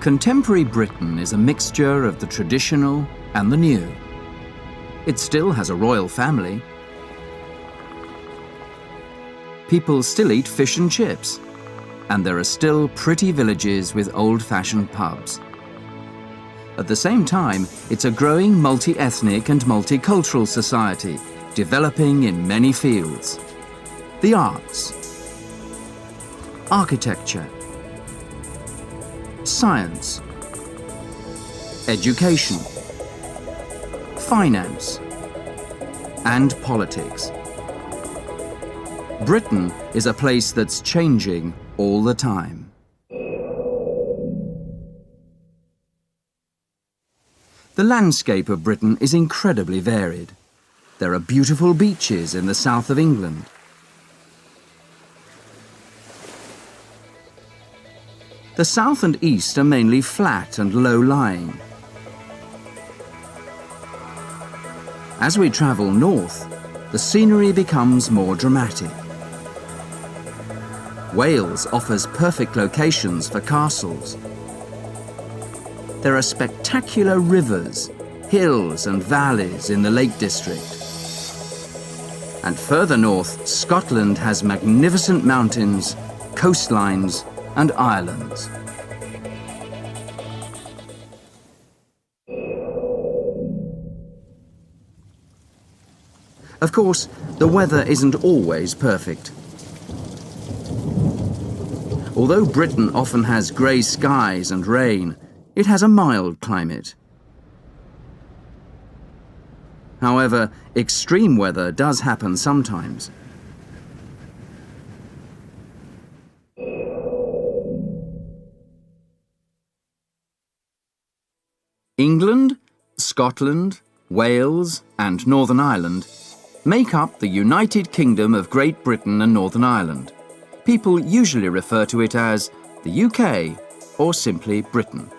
Contemporary Britain is a mixture of the traditional and the new. It still has a royal family. People still eat fish and chips, and there are still pretty villages with old-fashioned pubs. At the same time, it's a growing multi-ethnic and multicultural society, developing in many fields. The arts, architecture, science, education, finance, and politics. Britain is a place that's changing all the time. The landscape of Britain is incredibly varied. There are beautiful beaches in the south of England. The south and east are mainly flat and low-lying. As we travel north, the scenery becomes more dramatic. Wales offers perfect locations for castles. There are spectacular rivers, hills and valleys in the Lake District. And further north, Scotland has magnificent mountains, coastlines and islands. Of course, the weather isn't always perfect. Although Britain often has grey skies and rain, it has a mild climate. However, extreme weather does happen sometimes. England, Scotland, Wales and Northern Ireland make up the United Kingdom of Great Britain and Northern Ireland. People usually refer to it as the UK or simply Britain.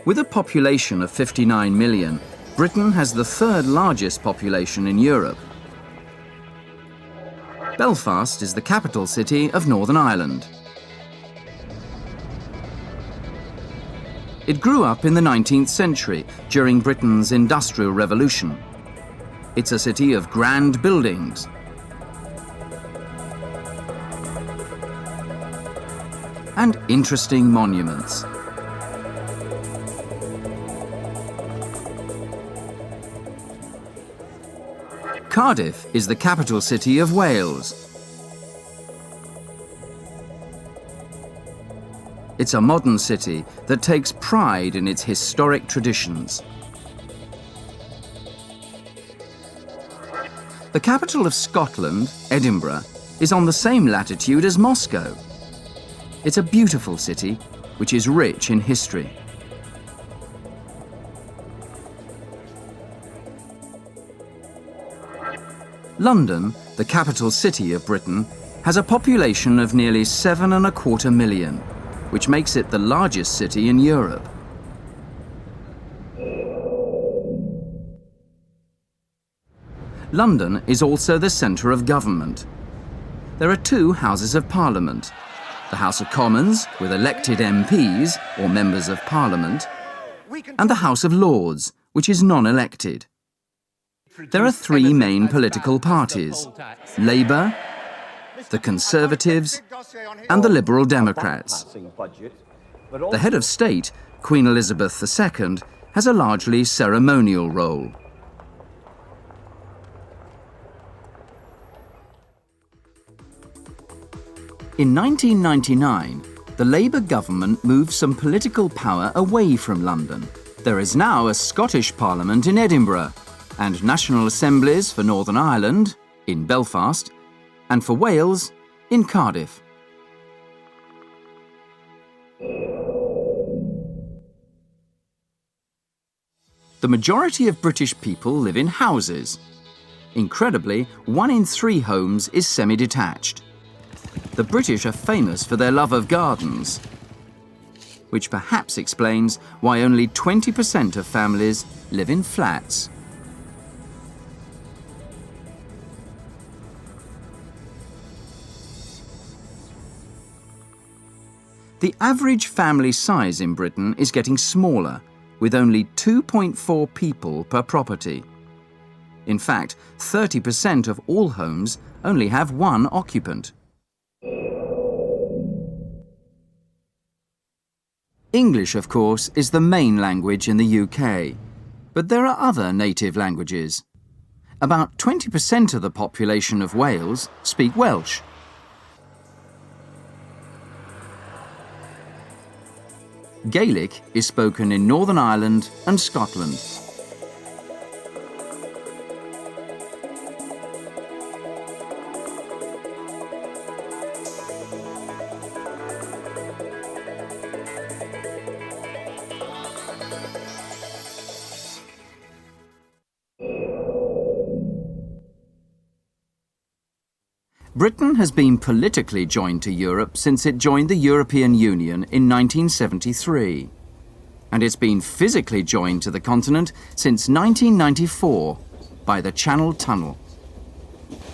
With a population of 59 million, Britain has the third largest population in Europe. Belfast is the capital city of Northern Ireland. It grew up in the 19th century during Britain's Industrial Revolution. It's a city of grand buildings, and interesting monuments. Cardiff is the capital city of Wales. It's a modern city that takes pride in its historic traditions. The capital of Scotland, Edinburgh, is on the same latitude as Moscow. It's a beautiful city, which is rich in history. London, the capital city of Britain, has a population of nearly 7.25 million, which makes it the largest city in Europe. London is also the centre of government. There are two Houses of Parliament, the House of Commons, with elected MPs, or Members of Parliament, and the House of Lords, which is non-elected. There are three main political parties: Labour, the Conservatives, and the Liberal Democrats. The head of state, Queen Elizabeth II, has a largely ceremonial role. In 1999, the Labour government moved some political power away from London. There is now a Scottish Parliament in Edinburgh, and national assemblies for Northern Ireland, in Belfast, and for Wales, in Cardiff. The majority of British people live in houses. Incredibly, 1 in 3 homes is semi-detached. The British are famous for their love of gardens, which perhaps explains why only 20% of families live in flats. The average family size in Britain is getting smaller, with only 2.4 people per property. In fact, 30% of all homes only have one occupant. English, of course, is the main language in the UK, but there are other native languages. About 20% of the population of Wales speak Welsh. Gaelic is spoken in Northern Ireland and Scotland. Britain has been politically joined to Europe since it joined the European Union in 1973. And it's been physically joined to the continent since 1994 by the Channel Tunnel.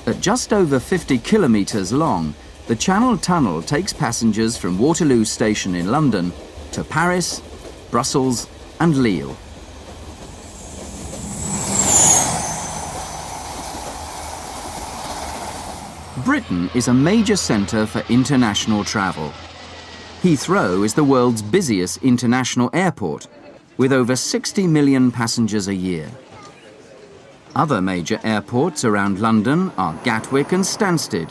At just over 50 kilometres long, the Channel Tunnel takes passengers from Waterloo Station in London to Paris, Brussels and Lille. Britain is a major centre for international travel. Heathrow is the world's busiest international airport, with over 60 million passengers a year. Other major airports around London are Gatwick and Stansted,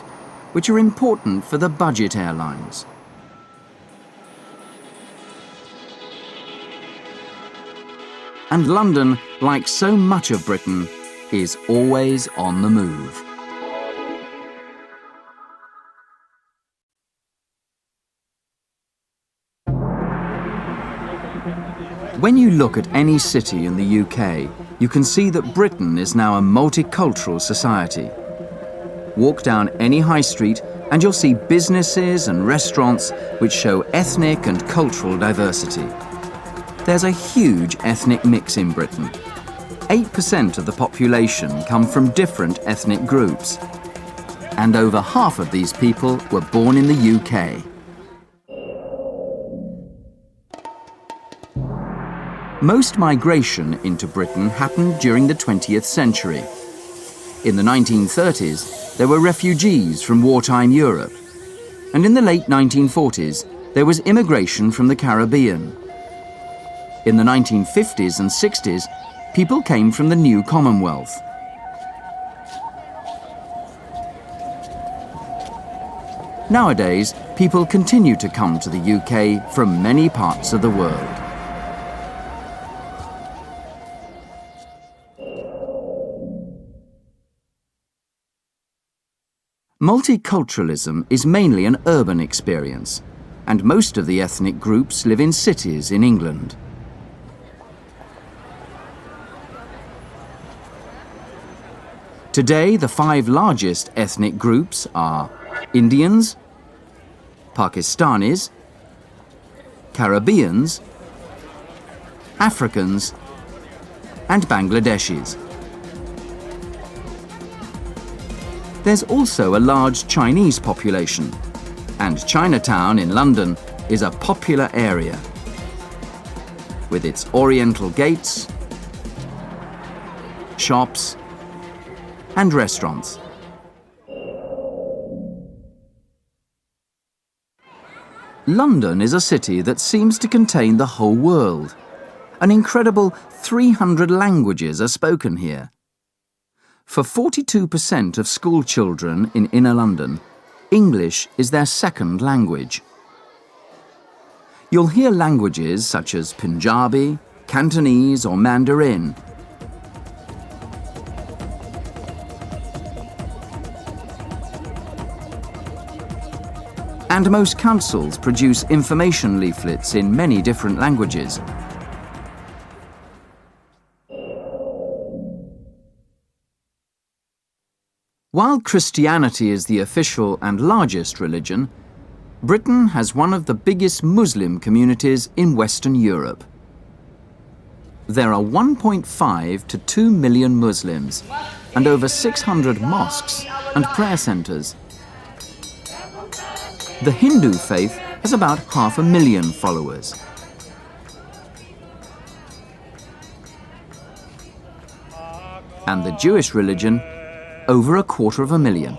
which are important for the budget airlines. And London, like so much of Britain, is always on the move. When you look at any city in the UK, you can see that Britain is now a multicultural society. Walk down any high street and you'll see businesses and restaurants which show ethnic and cultural diversity. There's a huge ethnic mix in Britain. 8% of the population come from different ethnic groups. And over half of these people were born in the UK. Most migration into Britain happened during the 20th century. In the 1930s, there were refugees from wartime Europe. And in the late 1940s, there was immigration from the Caribbean. In the 1950s and 60s, people came from the new Commonwealth. Nowadays, people continue to come to the UK from many parts of the world. Multiculturalism is mainly an urban experience, and most of the ethnic groups live in cities in England. Today, the 5 largest ethnic groups are Indians, Pakistanis, Caribbeans, Africans, and Bangladeshis. There's also a large Chinese population, and Chinatown in London is a popular area, with its oriental gates, shops, and restaurants. London is a city that seems to contain the whole world. An incredible 300 languages are spoken here. For 42% of school children in inner London, English is their second language. You'll hear languages such as Punjabi, Cantonese or Mandarin. And most councils produce information leaflets in many different languages. While Christianity is the official and largest religion, Britain has one of the biggest Muslim communities in Western Europe. There are 1.5 to 2 million Muslims and over 600 mosques and prayer centres. The Hindu faith has about 500,000 followers. And the Jewish religion, over 250,000.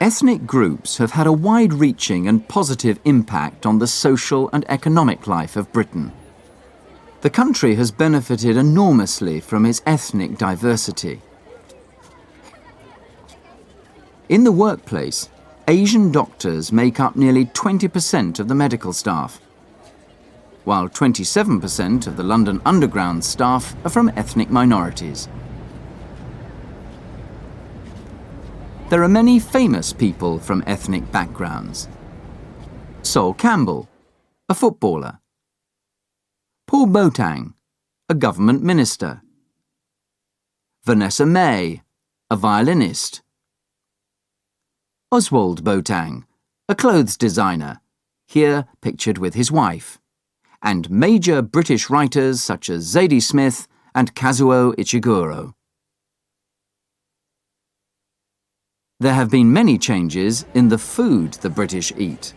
Ethnic groups have had a wide-reaching and positive impact on the social and economic life of Britain. The country has benefited enormously from its ethnic diversity. In the workplace, Asian doctors make up nearly 20% of the medical staff, while 27% of the London Underground staff are from ethnic minorities. There are many famous people from ethnic backgrounds. Sol Campbell, a footballer. Paul Boateng, a government minister. Vanessa May, a violinist. Oswald Boateng, a clothes designer, here pictured with his wife. And major British writers such as Zadie Smith and Kazuo Ishiguro. There have been many changes in the food the British eat.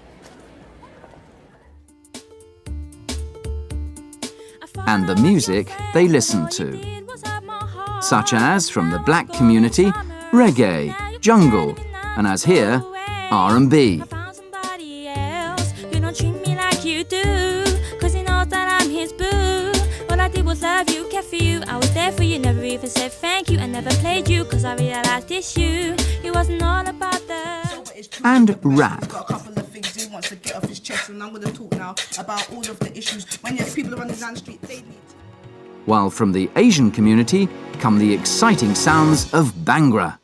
And the music they listen to. Such as, from the black community, reggae, jungle, and as here, R&B. Love you, care for you, I was there for you, never even said thank you, I never played you, cause I realized it's you, it wasn't all about the... And rap. Got a couple of things he wants to get off his chest, and I'm gonna talk now about all of the issues when you have people running down the street, they need. While from the Asian community come the exciting sounds of Bhangra.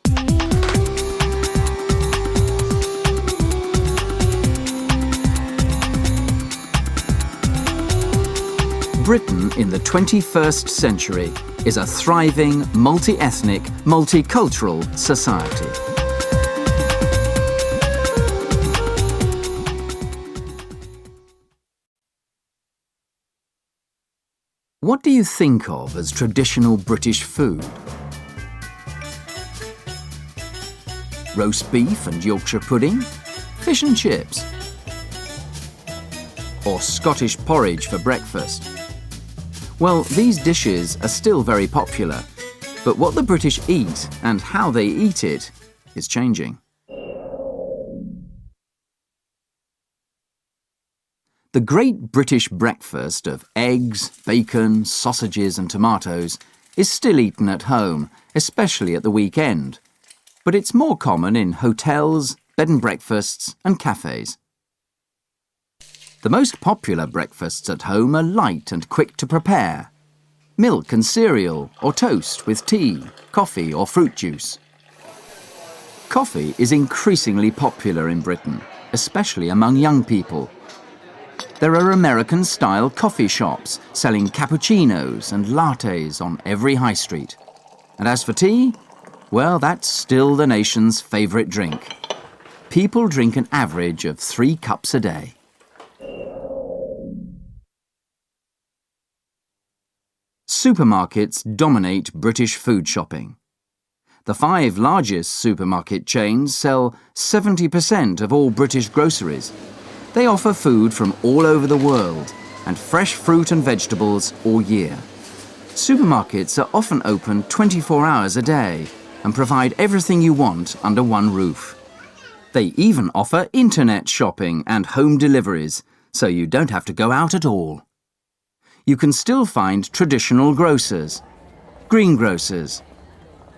Britain in the 21st century is a thriving, multi-ethnic, multicultural society. What do you think of as traditional British food? Roast beef and Yorkshire pudding? Fish and chips? Or Scottish porridge for breakfast? Well, these dishes are still very popular, but what the British eat and how they eat it is changing. The great British breakfast of eggs, bacon, sausages and tomatoes is still eaten at home, especially at the weekend, but it's more common in hotels, bed and breakfasts and cafes. The most popular breakfasts at home are light and quick to prepare. Milk and cereal, or toast with tea, coffee or fruit juice. Coffee is increasingly popular in Britain, especially among young people. There are American-style coffee shops selling cappuccinos and lattes on every high street. And as for tea, well, that's still the nation's favourite drink. People drink an average of 3 cups a day. Supermarkets dominate British food shopping. The 5 largest supermarket chains sell 70% of all British groceries. They offer food from all over the world and fresh fruit and vegetables all year. Supermarkets are often open 24 hours a day and provide everything you want under one roof. They even offer internet shopping and home deliveries, so you don't have to go out at all. You can still find traditional grocers, greengrocers,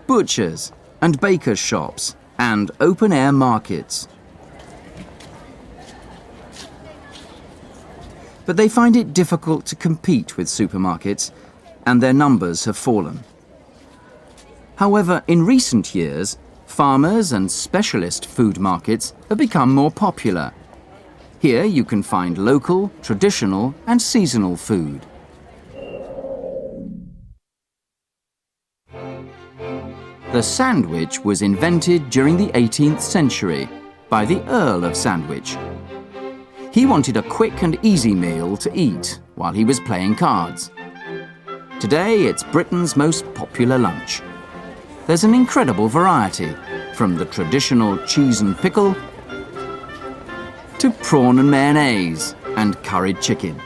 butchers and bakers' shops and open-air markets. But they find it difficult to compete with supermarkets, and their numbers have fallen. However, in recent years, farmers and specialist food markets have become more popular. Here you can find local, traditional and seasonal food. The sandwich was invented during the 18th century by the Earl of Sandwich. He wanted a quick and easy meal to eat while he was playing cards. Today, it's Britain's most popular lunch. there's an incredible variety, from the traditional cheese and pickle to prawn and mayonnaise and curried chicken.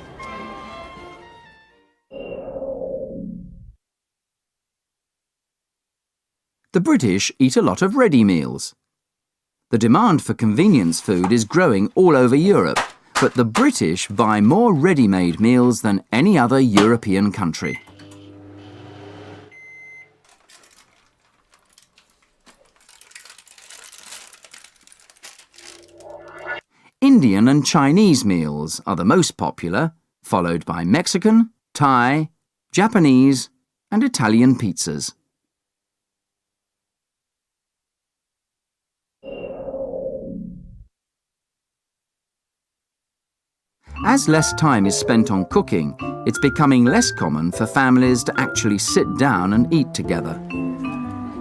The British eat a lot of ready meals. The demand for convenience food is growing all over Europe, but the British buy more ready-made meals than any other European country. Indian and Chinese meals are the most popular, followed by Mexican, Thai, Japanese and Italian pizzas. As less time is spent on cooking, it's becoming less common for families to actually sit down and eat together.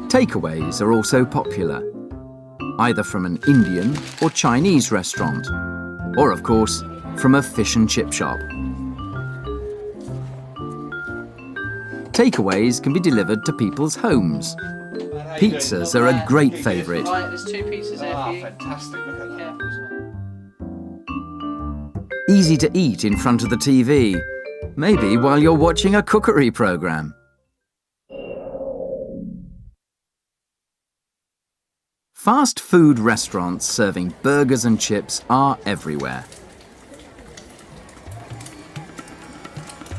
Takeaways are also popular, either from an Indian or Chinese restaurant, or of course, from a fish and chip shop. Takeaways can be delivered to people's homes. Pizzas are a great favourite. Right, there's 2 pizzas there for you. Fantastic, look at that. Easy to eat in front of the TV, maybe while you're watching a cookery programme. Fast food restaurants serving burgers and chips are everywhere.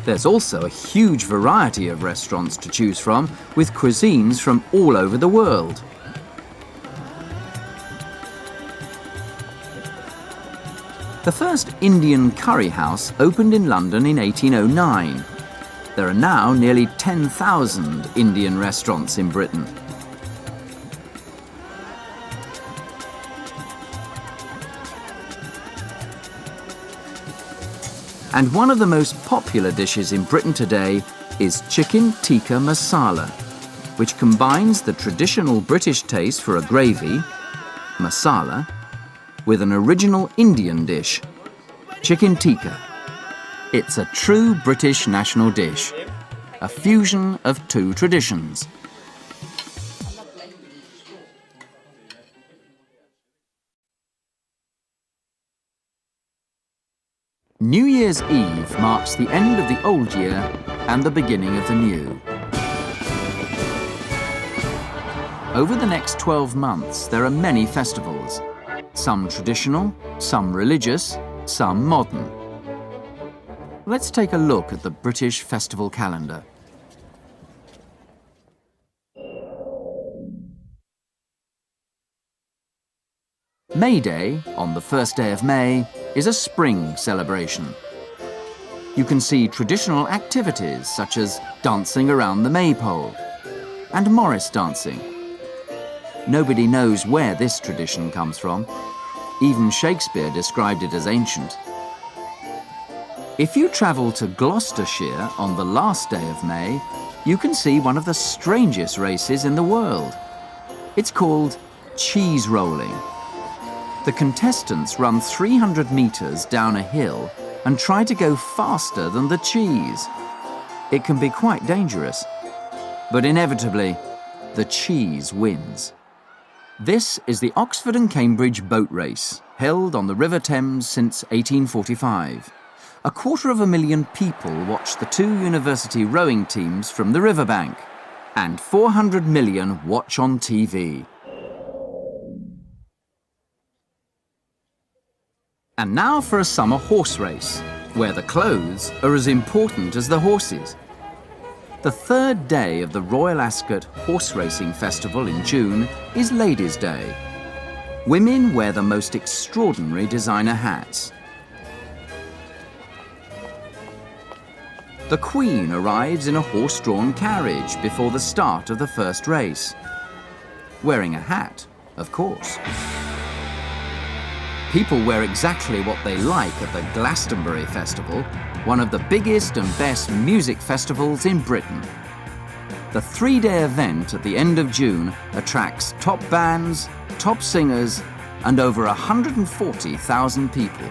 There's also a huge variety of restaurants to choose from, with cuisines from all over the world. The first Indian curry house opened in London in 1809. There are now nearly 10,000 Indian restaurants in Britain. And one of the most popular dishes in Britain today is chicken tikka masala, which combines the traditional British taste for a gravy, masala, with an original Indian dish, chicken tikka. It's a true British national dish, a fusion of 2 traditions. New Year's Eve marks the end of the old year and the beginning of the new. Over the next 12 months, there are many festivals. Some traditional, some religious, some modern. Let's take a look at the British festival calendar. May Day, on the first day of May, is a spring celebration. You can see traditional activities such as dancing around the maypole and Morris dancing. Nobody knows where this tradition comes from. Even Shakespeare described it as ancient. If you travel to Gloucestershire on the last day of May, you can see one of the strangest races in the world. It's called cheese rolling. The contestants run 300 metres down a hill and try to go faster than the cheese. It can be quite dangerous, but inevitably, the cheese wins. This is the Oxford and Cambridge boat race, held on the River Thames since 1845. 250,000 people watch the 2 university rowing teams from the riverbank, and 400 million watch on TV. And now for a summer horse race, where the clothes are as important as the horses. The 3rd day of the Royal Ascot Horse Racing Festival in June is Ladies' Day. Women wear the most extraordinary designer hats. The Queen arrives in a horse-drawn carriage before the start of the first race. Wearing a hat, of course. People wear exactly what they like at the Glastonbury Festival, one of the biggest and best music festivals in Britain. The 3-day event at the end of June attracts top bands, top singers, and over 140,000 people.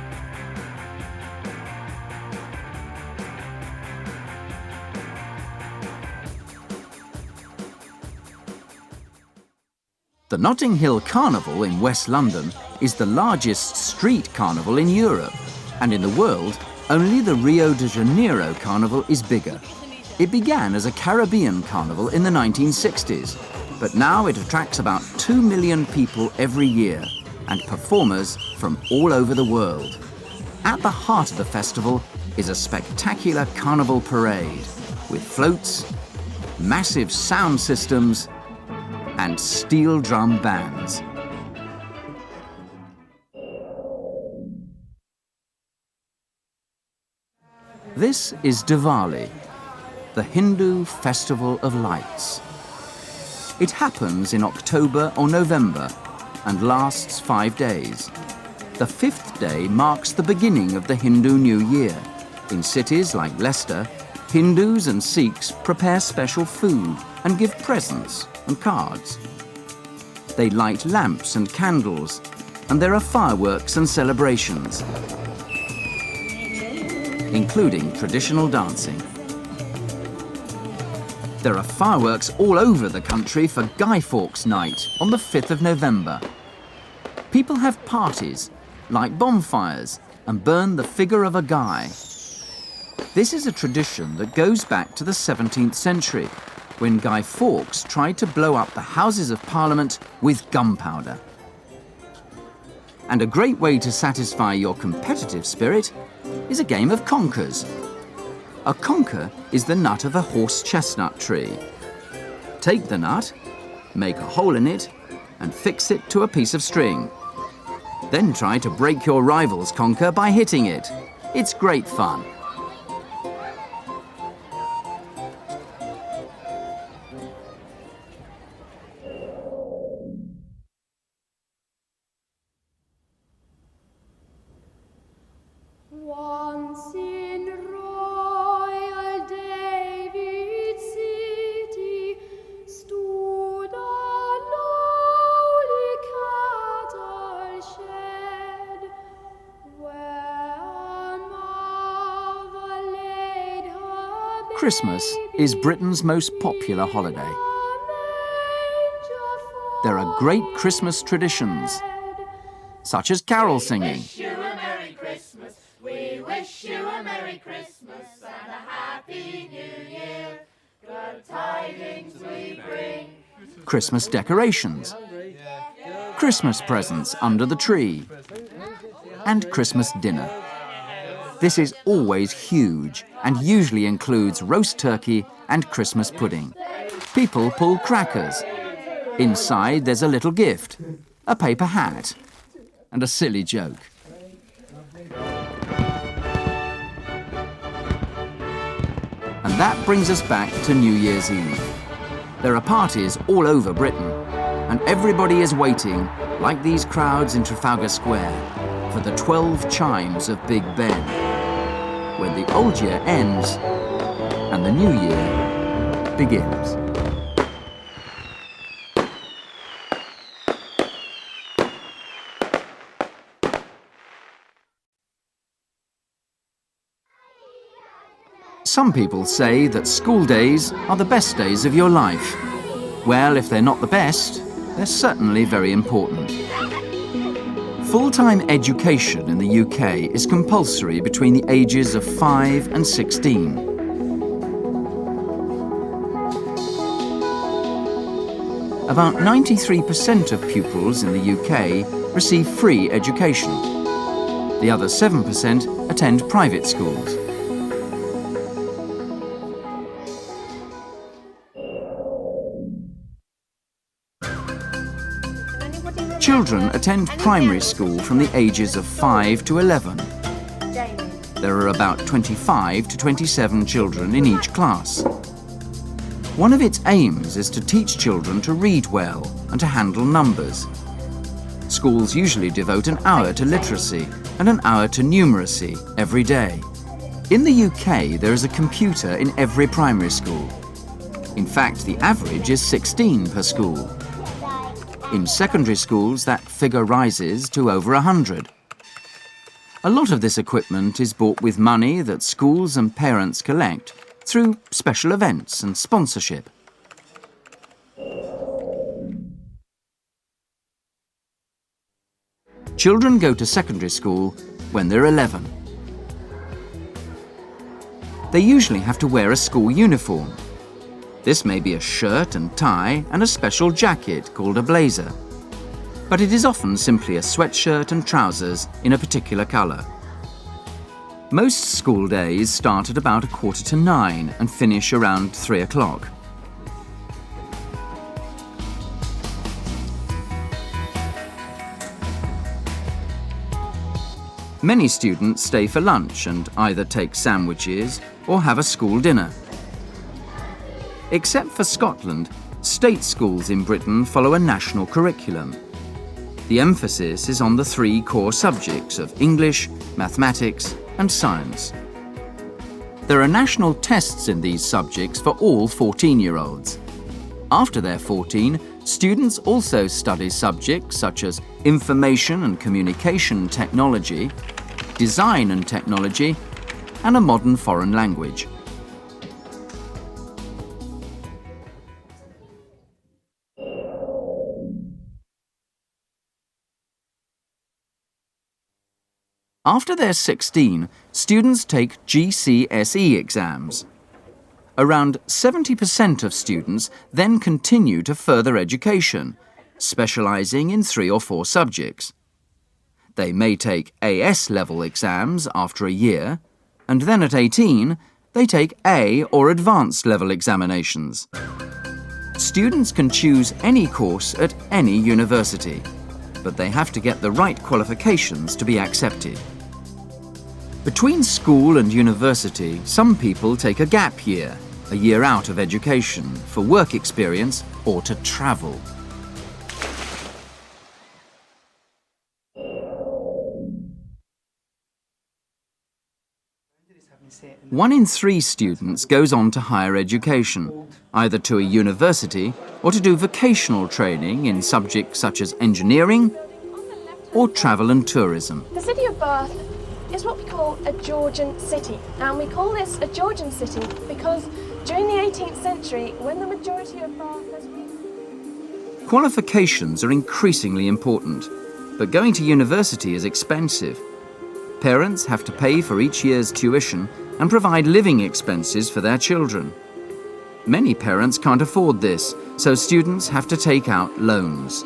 The Notting Hill Carnival in West London is the largest street carnival in Europe, and in the world, only the Rio de Janeiro Carnival is bigger. It began as a Caribbean carnival in the 1960s, but now it attracts about 2 million people every year and performers from all over the world. At the heart of the festival is a spectacular carnival parade with floats, massive sound systems and steel drum bands. This is Diwali, the Hindu festival of lights. It happens in October or November and lasts 5 days. The 5th day marks the beginning of the Hindu New Year. In cities like Leicester, Hindus and Sikhs prepare special food and give presents and cards. They light lamps and candles, and there are fireworks and celebrations, including traditional dancing. There are fireworks all over the country for Guy Fawkes Night on the 5th of November. People have parties, light bonfires, and burn the figure of a guy. This is a tradition that goes back to the 17th century, when Guy Fawkes tried to blow up the Houses of Parliament with gunpowder. And a great way to satisfy your competitive spirit is a game of conkers. A conker is the nut of a horse chestnut tree. Take the nut, make a hole in it, and fix it to a piece of string. Then try to break your rival's conker by hitting it. It's great fun. Once in royal David city stood a lowly cattle shed, where a mother laid her baby. Christmas is Britain's most popular holiday. There are great Christmas traditions, such as carol singing. We wish you a Merry Christmas and a Happy New Year. Good tidings we bring. Christmas decorations, Christmas presents under the tree, and Christmas dinner. This is always huge and usually includes roast turkey and Christmas pudding. People pull crackers. Inside there's a little gift, a paper hat, and a silly joke. And that brings us back to New Year's Eve. There are parties all over Britain, and everybody is waiting, like these crowds in Trafalgar Square, for the 12 chimes of Big Ben, when the old year ends and the new year begins. Some people say that school days are the best days of your life. Well, if they're not the best, they're certainly very important. Full-time education in the UK is compulsory between the ages of 5 and 16. About 93% of pupils in the UK receive free education. The other 7% attend private schools. Children attend primary school from the ages of 5 to 11. There are about 25 to 27 children in each class. One of its aims is to teach children to read well and to handle numbers. Schools usually devote an hour to literacy and an hour to numeracy every day. In the UK, there is a computer in every primary school. In fact, the average is 16 per school. In secondary schools, that figure rises to over 100. A lot of this equipment is bought with money that schools and parents collect through special events and sponsorship. Children go to secondary school when they're 11. They usually have to wear a school uniform. This may be a shirt and tie and a special jacket called a blazer. But it is often simply a sweatshirt and trousers in a particular colour. Most school days start at about 8:45 and finish around 3 o'clock. Many students stay for lunch and either take sandwiches or have a school dinner. Except for Scotland, state schools in Britain follow a national curriculum. The emphasis is on the 3 core subjects of English, mathematics and science. There are national tests in these subjects for all 14-year-olds. After they're 14, students also study subjects such as information and communication technology, design and technology, and a modern foreign language. After they're 16, students take GCSE exams. Around 70% of students then continue to further education, specialising in 3 or 4 subjects. They may take AS-level exams after a year, and then at 18, they take A or advanced level examinations. Students can choose any course at any university, but they have to get the right qualifications to be accepted. Between school and university, some people take a gap year, a year out of education, for work experience or to travel. One in 3 students goes on to higher education, either to a university or to do vocational training in subjects such as engineering or travel and tourism. The city of Bath is what we call a Georgian city, and we call this a Georgian city because during the 18th century, when the majority of Bathers... Qualifications are increasingly important, but going to university is expensive. Parents have to pay for each year's tuition and provide living expenses for their children. Many parents can't afford this, so students have to take out loans.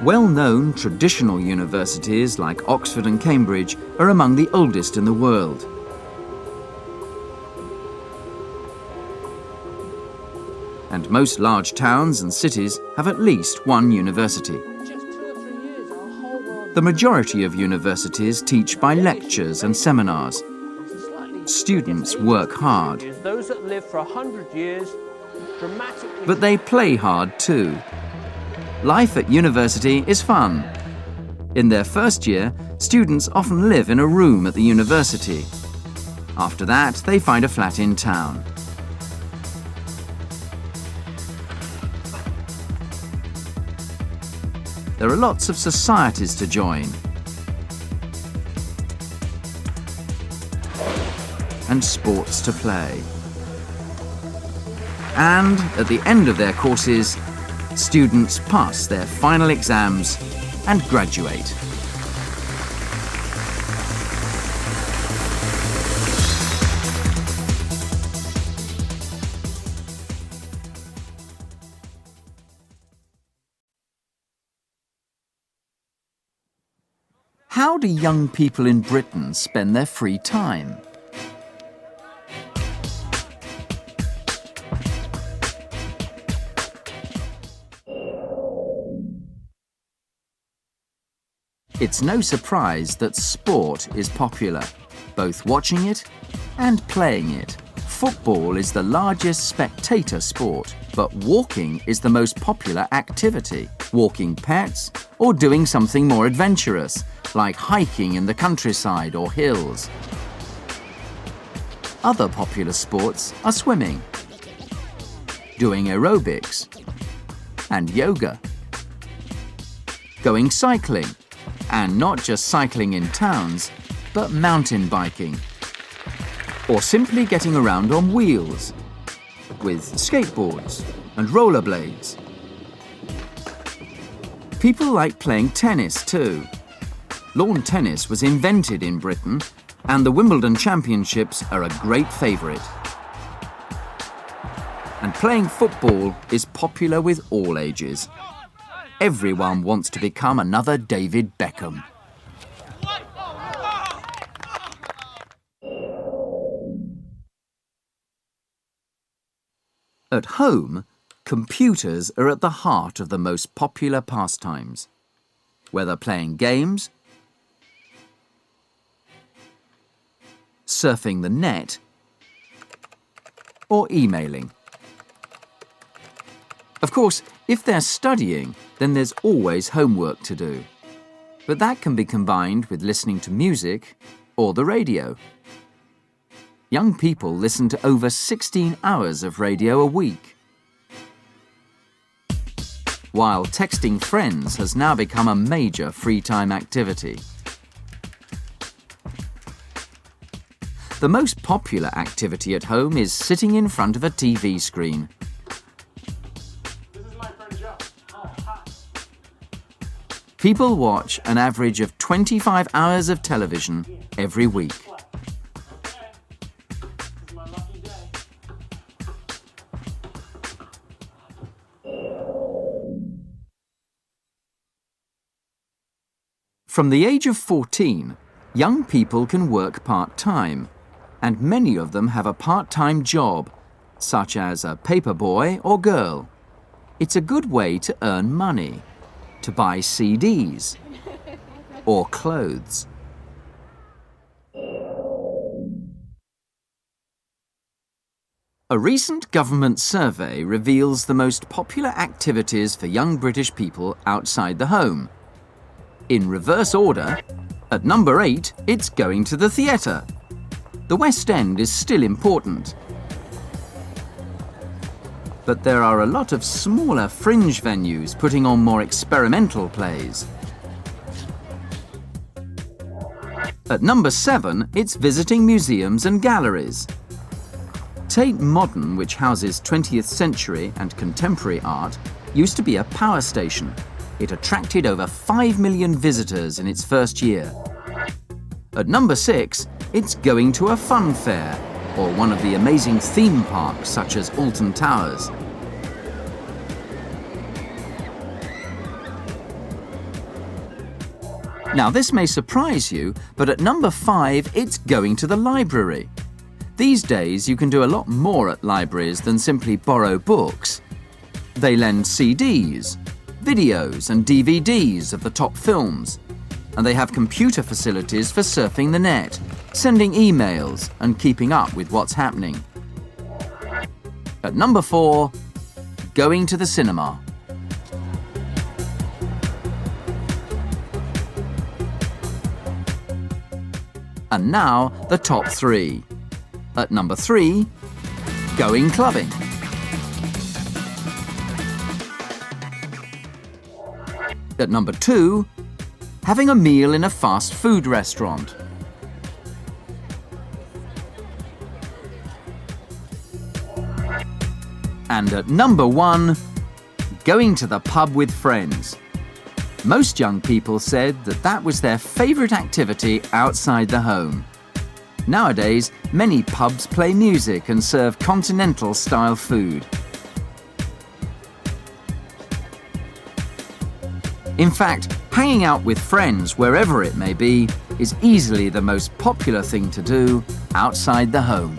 Well-known traditional universities like Oxford and Cambridge are among the oldest in the world. And most large towns and cities have at least one university. The majority of universities teach by lectures and seminars. Students work hard. Those that live for 100 years dramatically... But they play hard too. Life at university is fun. In their first year, students often live in a room at the university. After that, they find a flat in town. There are lots of societies to join. And sports to play. And at the end of their courses, students pass their final exams and graduate. How do young people in Britain spend their free time? It's no surprise that sport is popular, both watching it and playing it. Football is the largest spectator sport, but walking is the most popular activity. Walking pets or doing something more adventurous, like hiking in the countryside or hills. Other popular sports are swimming, doing aerobics and yoga, going cycling, and not just cycling in towns, but mountain biking. or simply getting around on wheels, with skateboards and rollerblades. People like playing tennis too. Lawn tennis was invented in Britain, and the Wimbledon Championships are a great favourite. And playing football is popular with all ages. Everyone wants to become another David Beckham. At home, computers are at the heart of the most popular pastimes, whether playing games, surfing the net, or emailing. Of course, if they're studying, then there's always homework to do. But that can be combined with listening to music or the radio. Young people listen to over 16 hours of radio a week. While texting friends has now become a major free time activity. The most popular activity at home is sitting in front of a TV screen. People watch an average of 25 hours of television every week. From the age of 14, young people can work part-time, and many of them have a part-time job, such as a paper boy or girl. It's a good way to earn money, to buy CDs or clothes. A recent government survey reveals the most popular activities for young British people outside the home. In reverse order, at number 8, it's going to the theatre. The West End is still important. But there are a lot of smaller fringe venues putting on more experimental plays. At number 7, it's visiting museums and galleries. Tate Modern, which houses 20th century and contemporary art, used to be a power station. It attracted over 5 million visitors in its first year. At number 6, it's going to a fun fair, or one of the amazing theme parks such as Alton Towers. Now this may surprise you, but at number 5, it's going to the library. These days you can do a lot more at libraries than simply borrow books. They lend CDs, videos and DVDs of the top films, and they have computer facilities for surfing the net, sending emails and keeping up with what's happening. At number 4, going to the cinema. And now the top 3. At number 3, going clubbing. At number 2, having a meal in a fast food restaurant. And at number 1, going to the pub with friends. Most young people said that that was their favourite activity outside the home. Nowadays, many pubs play music and serve continental-style food. In fact, hanging out with friends wherever it may be is easily the most popular thing to do outside the home.